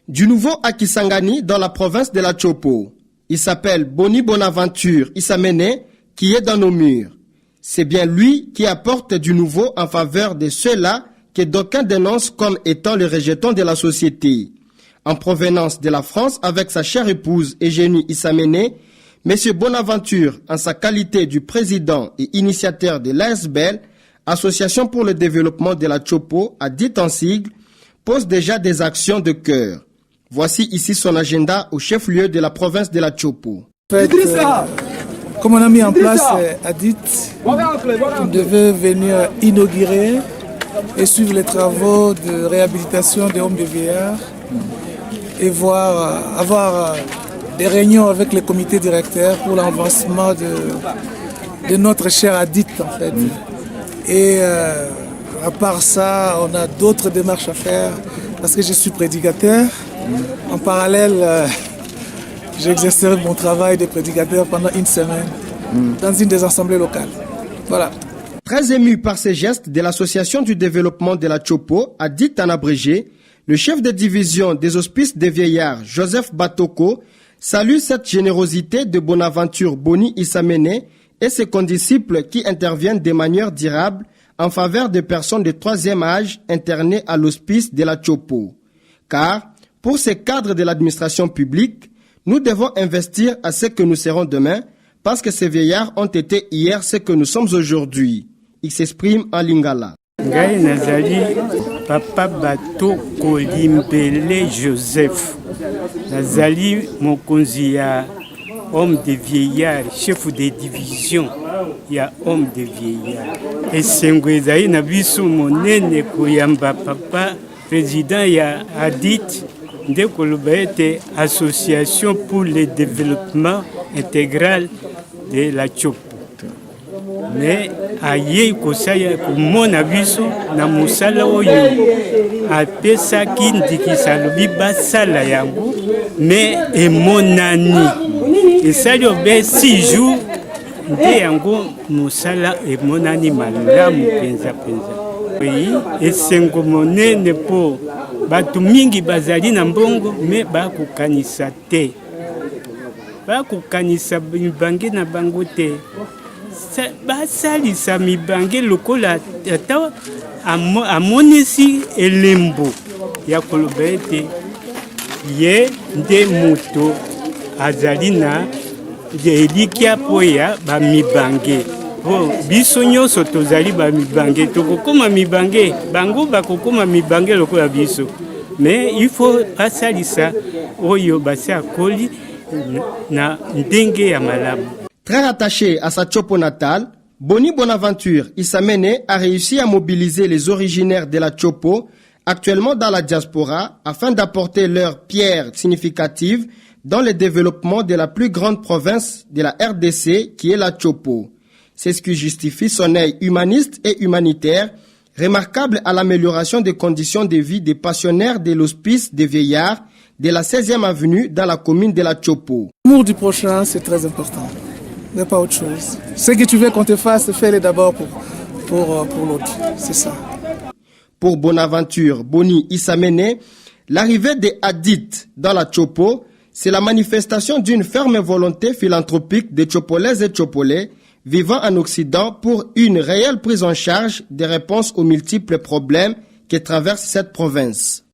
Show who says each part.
Speaker 1: Du nouveau à Kisangani, dans la province de la Chopo. Il s'appelle Boni Bonaventure Isamene, qui est dans nos murs. C'est bien lui qui apporte du nouveau en faveur de ceux-là que d'aucuns dénoncent comme étant les rejetons de la société. En provenance de la France avec sa chère épouse Eugénie Isamene, M. Bonaventure, en sa qualité du président et initiateur de l'ASBEL, Association pour le développement de la Chopo, à dit en sigle, pose déjà des actions de cœur. Voici ici son agenda au chef-lieu de la province de la Chopo.
Speaker 2: En fait, comme on a mis en place Adit, on devait venir inaugurer et suivre les travaux de réhabilitation des hommes de vieillards et avoir des réunions avec les comités directeurs pour l'avancement de notre cher Adit en fait. Et à part ça, on a d'autres démarches à faire parce que je suis prédicateur. En parallèle, j'exercerai mon travail de prédicateur pendant une semaine dans une des assemblées locales. Voilà.
Speaker 1: Très ému par ces gestes de l'Association du développement de la Chopo, Adit en abrégé, le chef de division des hospices des vieillards, Joseph Batoko, salue cette générosité de Bonaventure Boni Isamene et ses condisciples qui interviennent de manière durable en faveur des personnes de troisième âge internées à l'hospice de la Chopo. Car, pour ces cadres de l'administration publique, nous devons investir à ce que nous serons demain parce que ces vieillards ont été hier ce que nous sommes aujourd'hui. Il s'exprime en lingala.
Speaker 3: Ngai nazali papa Batoko Limbele Joseph. Nazali mokonzi ya homme de vieillards, chef de division ya homme de vieillards. Esengo ezali na biso monene koyamba papa président ya Adit de Kolobete, Association pour le développement intégral de la Chopo. Mais aye kosaya komona biso na musala oyo apesaki ndikisa lobi basala yango mais emonani esali obe 6 jours nde yango musala emonani malamu penza. Esengo monene po batu mingi bazali na mbongo me bakokanisa te, bakokanisa mibange na bango te, basalisa mibange lokola ata amonisi elembo ya koloba ete ye nde moto azali na elikia po ya bamibange. Biso nyonso tozali bamibange, tokokoma mibange, bango bakokoma mibange lokola biso. Mais il faut asalisa oyo basi akoli na ndenge ya malamu.
Speaker 1: Très rattaché à sa Chopo natale, Boni Bonaventure Isamene a réussi à mobiliser les originaires de la Chopo, actuellement dans la diaspora, afin d'apporter leur pierre significative dans le développement de la plus grande province de la RDC, qui est la Chopo. C'est ce qui justifie son œil humaniste et humanitaire, remarquable à l'amélioration des conditions de vie des pensionnaires de l'hospice des vieillards de la 16e avenue dans la commune de la Chopo.
Speaker 2: L'amour du prochain, c'est très important. Il n'y a pas autre chose. Ce que tu veux qu'on te fasse, fais-le d'abord pour l'autre. C'est ça.
Speaker 1: Pour Bonaventure Boni Isamene, l'arrivée des Adit dans la Chopo, c'est la manifestation d'une ferme volonté philanthropique des Chopolaises et Chopolais vivant en Occident pour une réelle prise en charge des réponses aux multiples problèmes que traverse cette province.